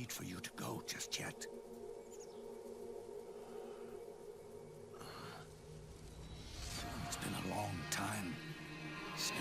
need for you to go just yet. It's been a long time, Snake.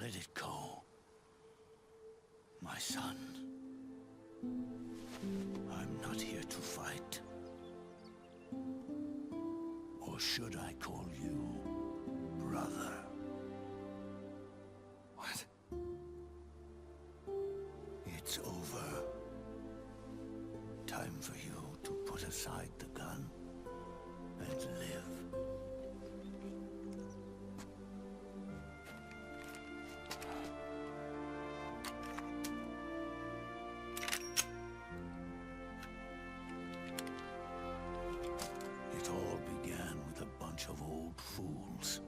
Let it go, my son. I'm not here to fight. Or should I call you brother? What? It's over. Time for you to put aside the gun and live. It all began with a bunch of old fools.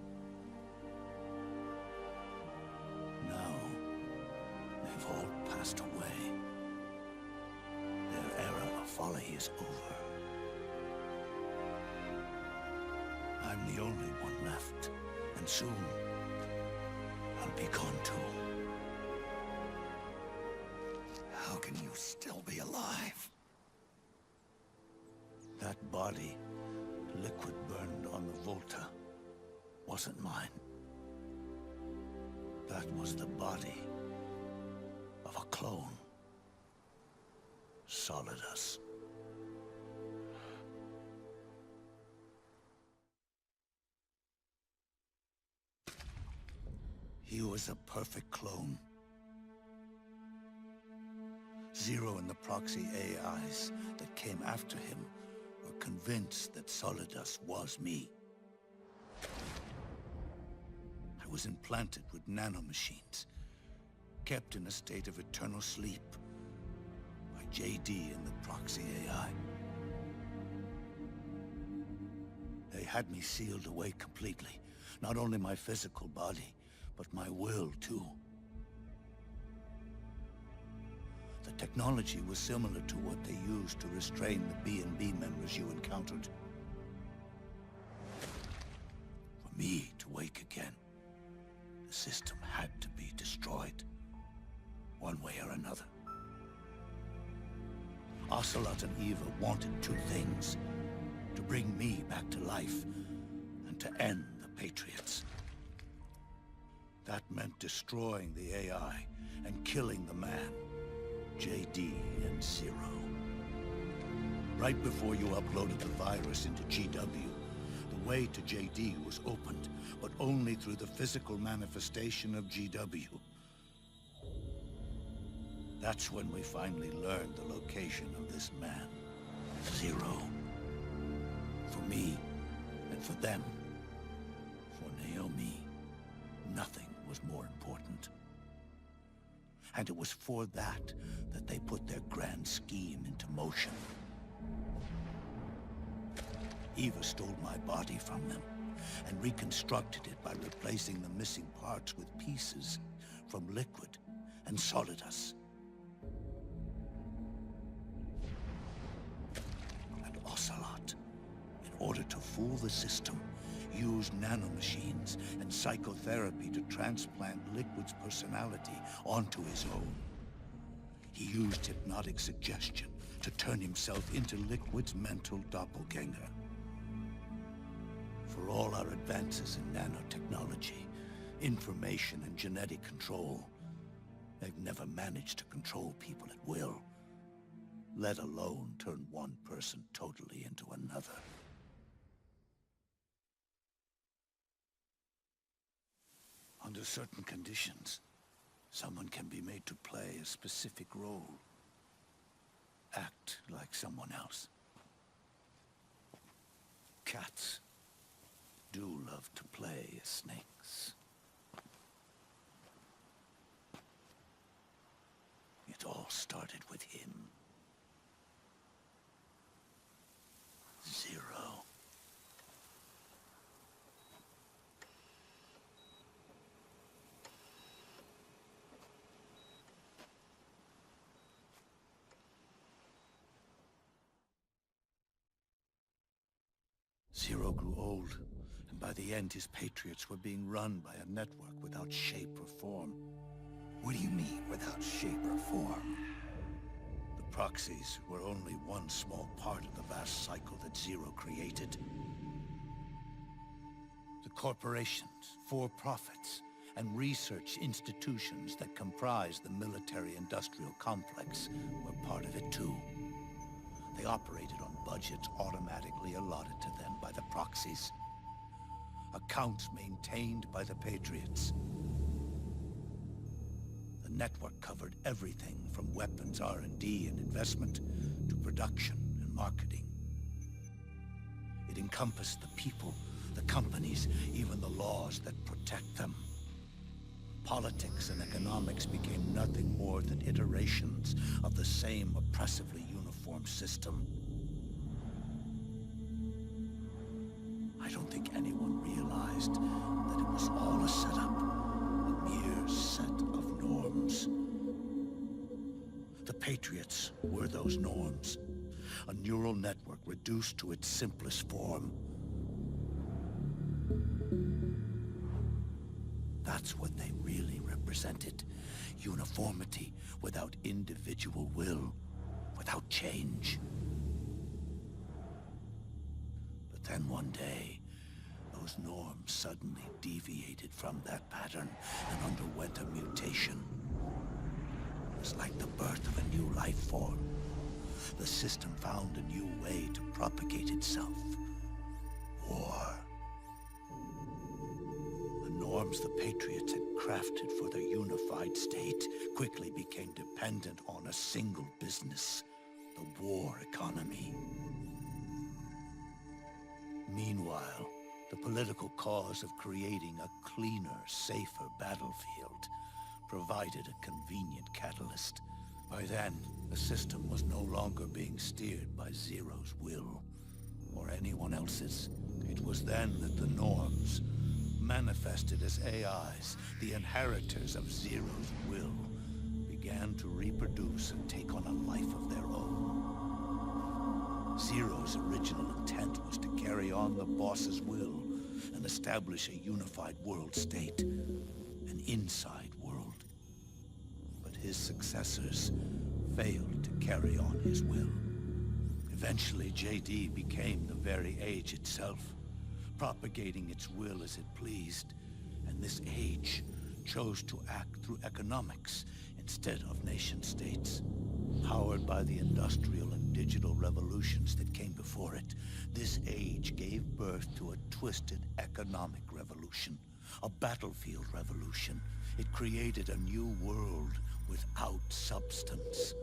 Now, they've all passed away. Their era of folly is over. I'm the only one left, and soon I'll be gone too. How can you still be alive? That body, liquid burned on the Volta, wasn't mine. That was the body of a clone. Solidus. He was a perfect clone. Zero and the proxy AIs that came after him were convinced that Solidus was me. I was implanted with nanomachines, kept in a state of eternal sleep by JD and the proxy AI. They had me sealed away completely, not only my physical body, but my will too. The technology was similar to what they used to restrain the B&B members you encountered. For me to wake again, the system had to be destroyed, one way or another. Ocelot and Eva wanted two things: to bring me back to life, and to end the Patriots. That meant destroying the AI and killing the man, JD and Zero. Right before you uploaded the virus into GW, the way to JD was opened, but only through the physical manifestation of GW. That's when we finally learned the location of this man, Zero. For me, and for them, for Naomi, nothing was more important. And it was for that they put their grand scheme into motion. Eva stole my body from them and reconstructed it by replacing the missing parts with pieces from Liquid and Solidus. And Ocelot, in order to fool the system, used nanomachines and psychotherapy to transplant Liquid's personality onto his own. He used hypnotic suggestion to turn himself into Liquid's mental doppelganger. For all our advances in nanotechnology, information and genetic control, they've never managed to control people at will, let alone turn one person totally into another. Under certain conditions, someone can be made to play a specific role. Act like someone else. Cats do love to play as snakes. It all started with him. Zero. Zero grew old, and by the end his patriots were being run by a network without shape or form. What do you mean, without shape or form? The proxies were only one small part of the vast cycle that Zero created. The corporations, for-profits, and research institutions that comprise the military-industrial complex were part of it too. They operated on budgets automatically allotted to them by the proxies. Accounts maintained by the Patriots. The network covered everything from weapons R&D and investment to production and marketing. It encompassed the people, the companies, even the laws that protect them. Politics and economics became nothing more than iterations of the same oppressively uniform system. I don't think anyone realized that it was all a setup, a mere set of norms. The Patriots were those norms, a neural network reduced to its simplest form. That's what they really represented. Uniformity without individual will, without change. But then one day, those norms suddenly deviated from that pattern and underwent a mutation. It was like the birth of a new life form. The system found a new way to propagate itself. War. Norms the Patriots had crafted for their unified state quickly became dependent on a single business, the war economy. Meanwhile, the political cause of creating a cleaner, safer battlefield provided a convenient catalyst. By then, the system was no longer being steered by Zero's will, or anyone else's. It was then that the norms, manifested as AIs, the inheritors of Zero's will, began to reproduce and take on a life of their own. Zero's original intent was to carry on the boss's will and establish a unified world state, an inside world. But his successors failed to carry on his will. Eventually, JD became the very age itself, propagating its will as it pleased, and this age chose to act through economics instead of nation-states. Powered by the industrial and digital revolutions that came before it, this age gave birth to a twisted economic revolution, a battlefield revolution. It created a new world without substance.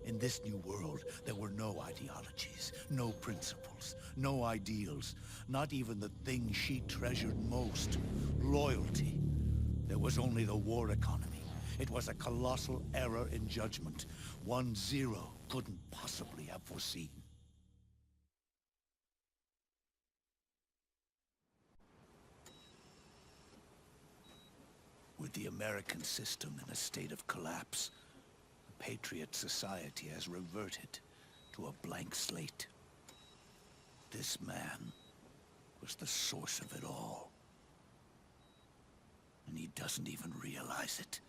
In this new world, there were no ideologies, no principles, no ideals, not even the thing she treasured most, loyalty. There was only the war economy. It was a colossal error in judgment, one Zero couldn't possibly have foreseen. With the American system in a state of collapse, the Patriot society has reverted to a blank slate. This man was the source of it all. And he doesn't even realize it.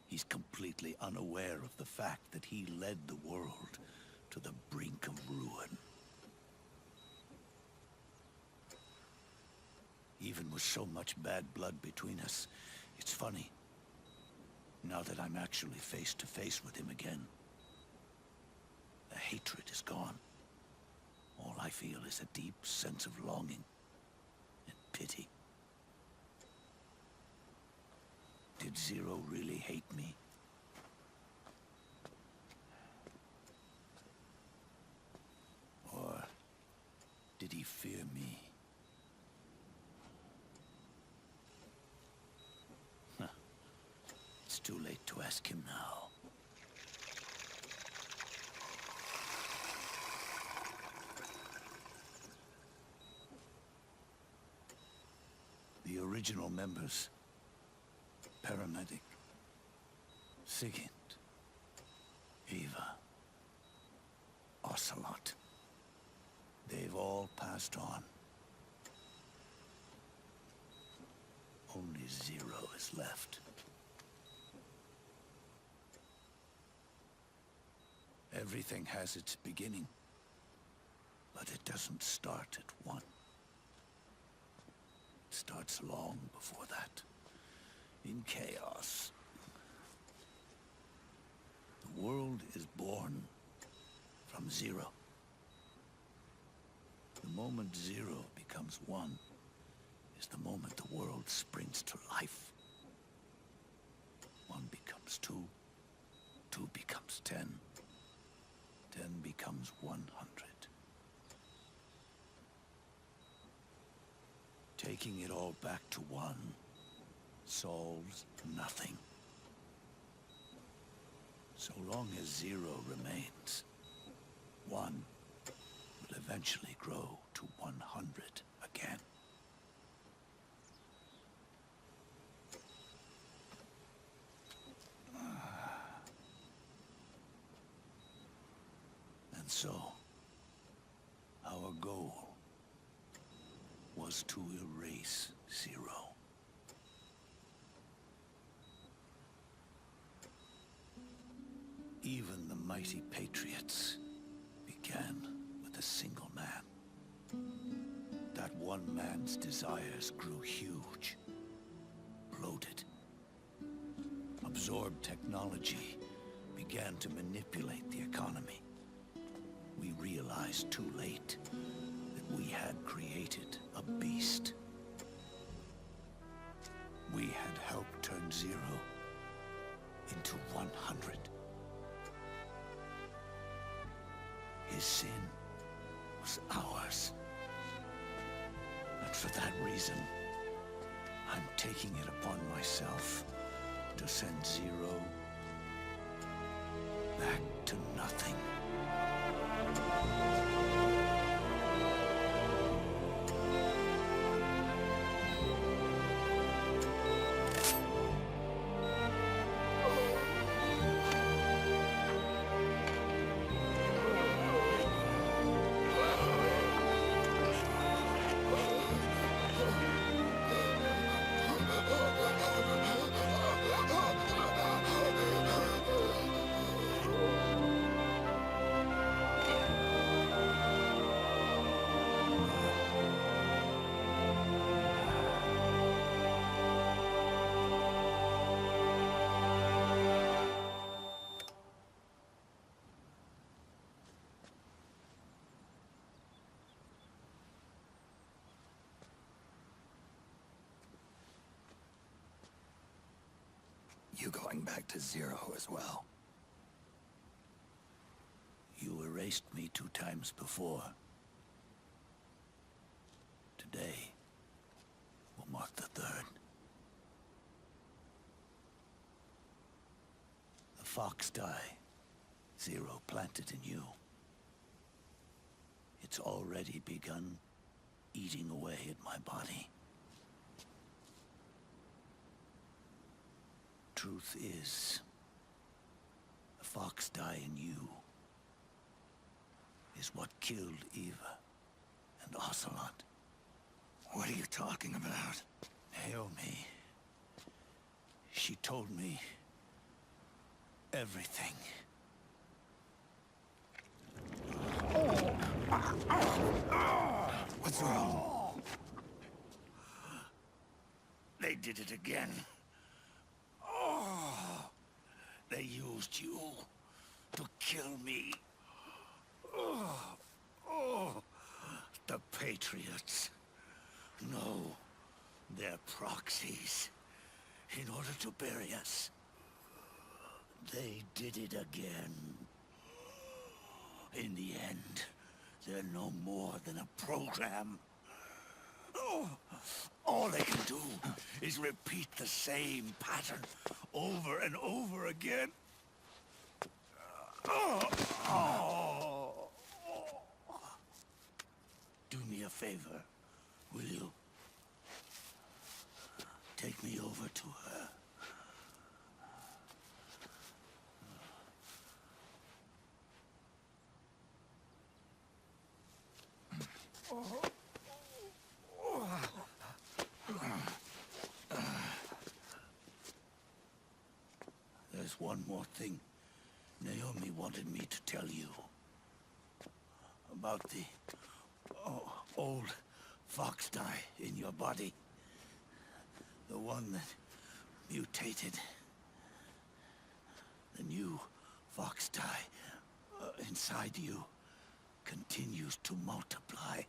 He's completely unaware of the fact that he led the world to the brink of ruin. Even with so much bad blood between us, it's funny. Now that I'm actually face to face with him again, the hatred is gone. All I feel is a deep sense of longing and pity. Did Zero really hate me? Or did he fear me? It's too late to ask him now. The original members, Paramedic, Sigint, Eva, Ocelot, they've all passed on. Only Zero is left. Everything has its beginning, but it doesn't start at one. It starts long before that, in chaos. The world is born from zero. The moment zero becomes one is the moment the world springs to life. One becomes two, two becomes 10. 10 becomes 100. Taking it all back to one solves nothing. So long as zero remains, one will eventually grow to 100 again. So, our goal was to erase Zero. Even the mighty patriots began with a single man. That one man's desires grew huge, bloated, absorbed technology, began to manipulate the economy. We realized too late that we had created a beast. We had helped turn Zero into 100. His sin was ours. And for that reason, I'm taking it upon myself to send Zero back to nothing. You going back to Zero as well? You erased me 2 times before. Today will mark the 3rd. The fox die Zero planted in you. It's already begun eating away at my body. Truth is, the fox die in you is what killed Eva and Ocelot. What are you talking about? Naomi. She told me everything. What's wrong? They did it again. Oh, they used you to kill me. Oh, the Patriots. No, they're proxies in order to bury us. They did it again. In the end, they're no more than a program. Oh, all they can do is repeat the same pattern over and over again. Do me a favor, will you? Take me over to her. There's one more thing Naomi wanted me to tell you. About the old fox dye in your body. The one that mutated. The new fox dye inside you continues to multiply.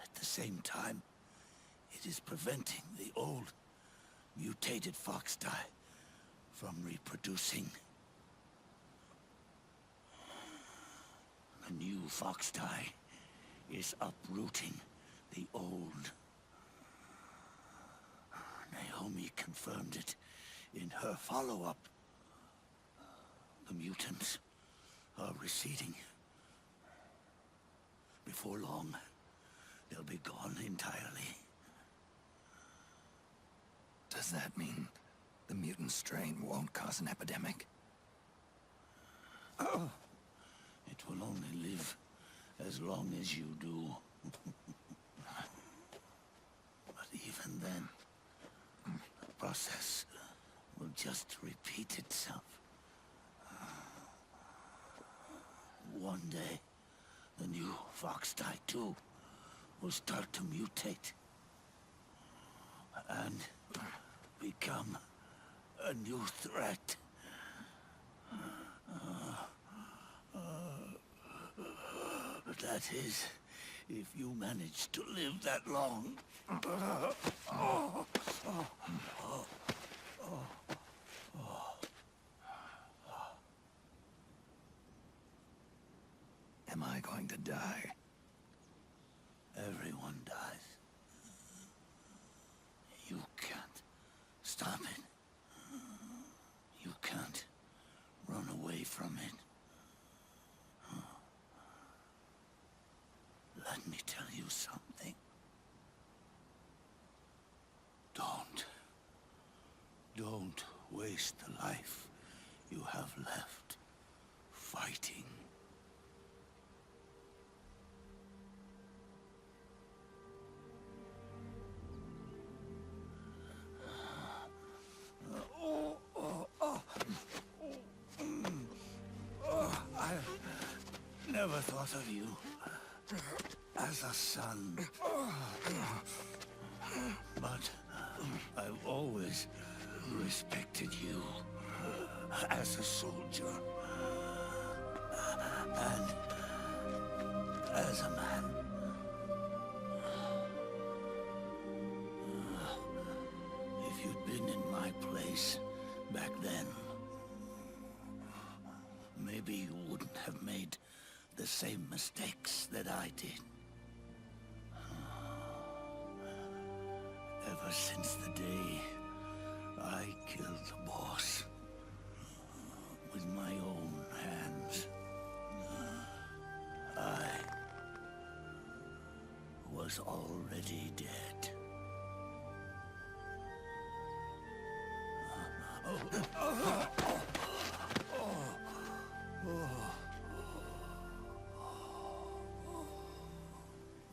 At the same time, it is preventing the old mutated fox dye from reproducing. The new fox dye is uprooting the old. Naomi confirmed it in her follow-up. The mutants are receding. Before long, they'll be gone entirely. Does that mean the mutant strain won't cause an epidemic? Oh. It will only live as long as you do. But even then, the process will just repeat itself. One day, the new fox dye too will start to mutate and become a new threat. That is, if you manage to live that long. Am I going to die? Everyone dies. You can't stop it. You can't run away from it. Let me tell you something. Don't waste the life you have left fighting. I never thought of you as a son. But I've always respected you as a soldier and as a man. If you'd been in my place back then, maybe you wouldn't have made the same mistakes that I did. Ever since the day I killed the boss with my own hands, I was already dead.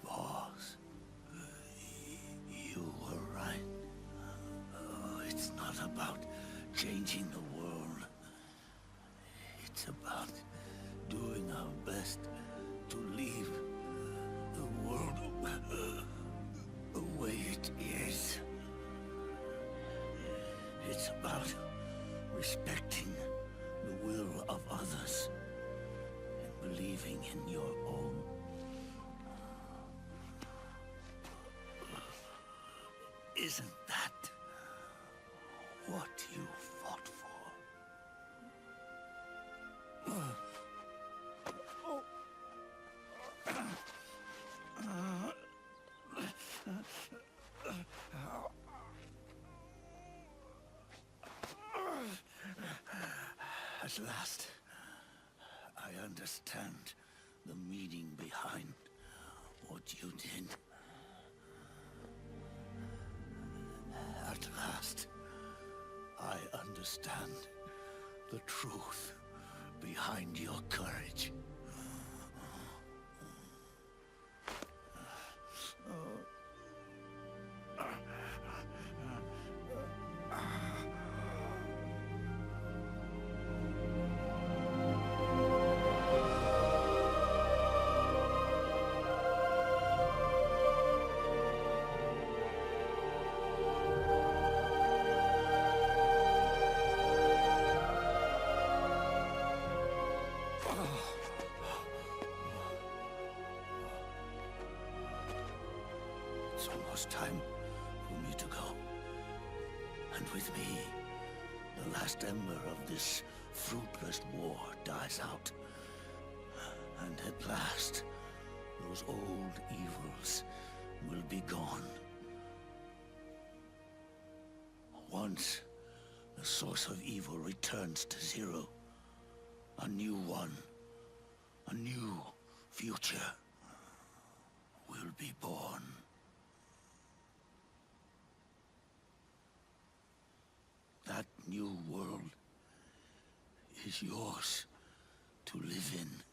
Boss, changing the world. It's about doing our best to leave the world the way it is. It's about respecting the will of others and believing in your own. Isn't that what you fought for? At last, I understand the meaning behind what you did. At last, I understand the truth behind your courage. It's almost time for me to go. And with me, the last ember of this fruitless war dies out. And at last, those old evils will be gone. Once the source of evil returns to zero, a new one, a new future will be born. That new world is yours to live in,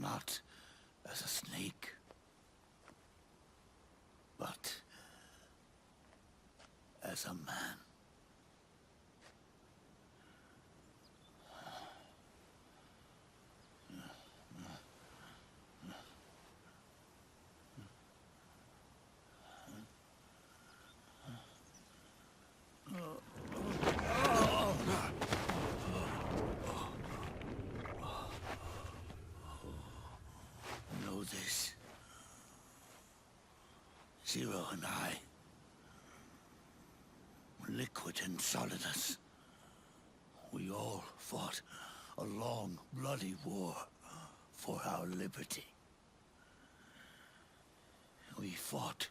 not as a snake, but as a man. Know this. Zero and I, liquid and solidus, we all fought a long, bloody war for our liberty. We fought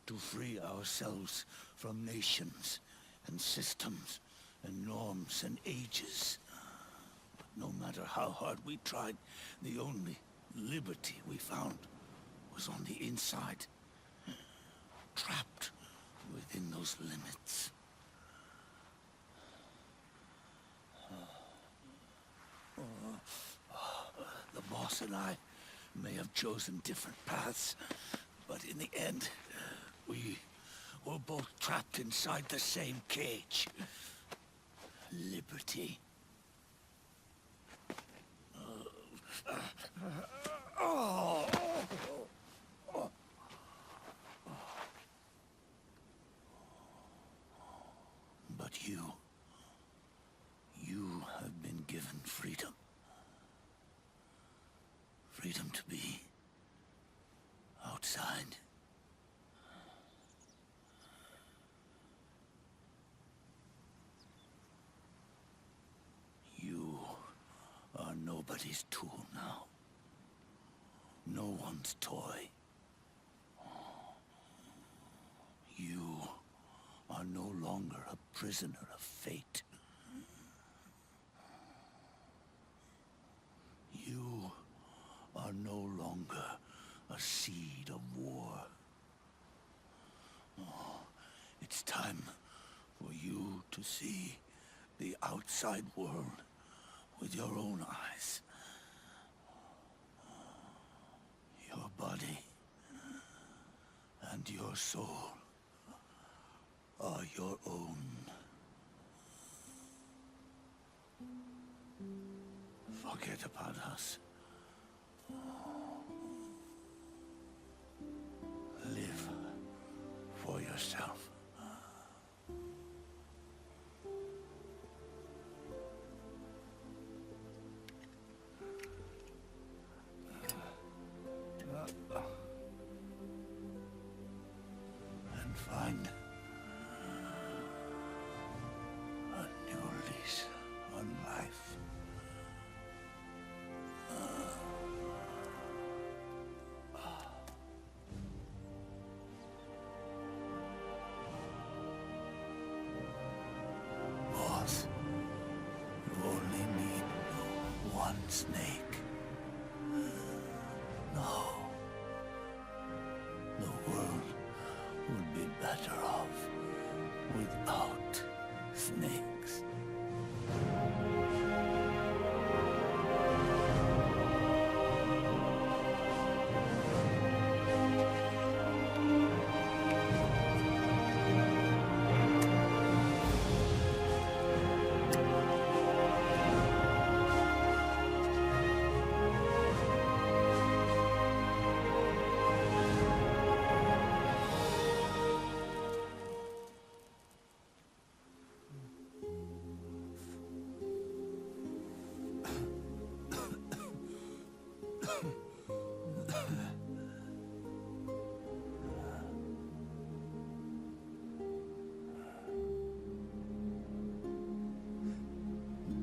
to free ourselves from nations and systems and norms and ages. But no matter how hard we tried, the only liberty we found was on the inside, trapped within those limits. The boss and I may have chosen different paths, but in the end, we were both trapped inside the same cage. Liberty. But you have been given freedom. Freedom to be outside. You are nobody's tool now. No one's toy. You are no longer a prisoner of fate. You are no longer a seed of war. It's time for you to see the outside world with your own eyes. Your body and your soul are your own. Forget about us. Live for yourself. And find a new lease on life. Boss, you only need one snake. No. The world would be better off without snakes.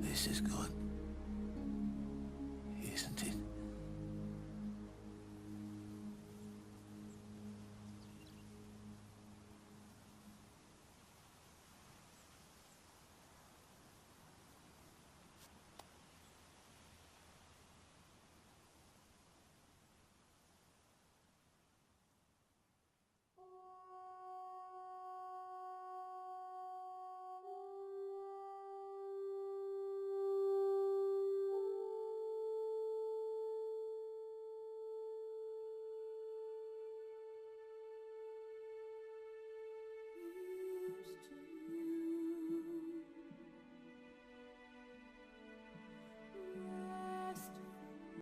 This is good.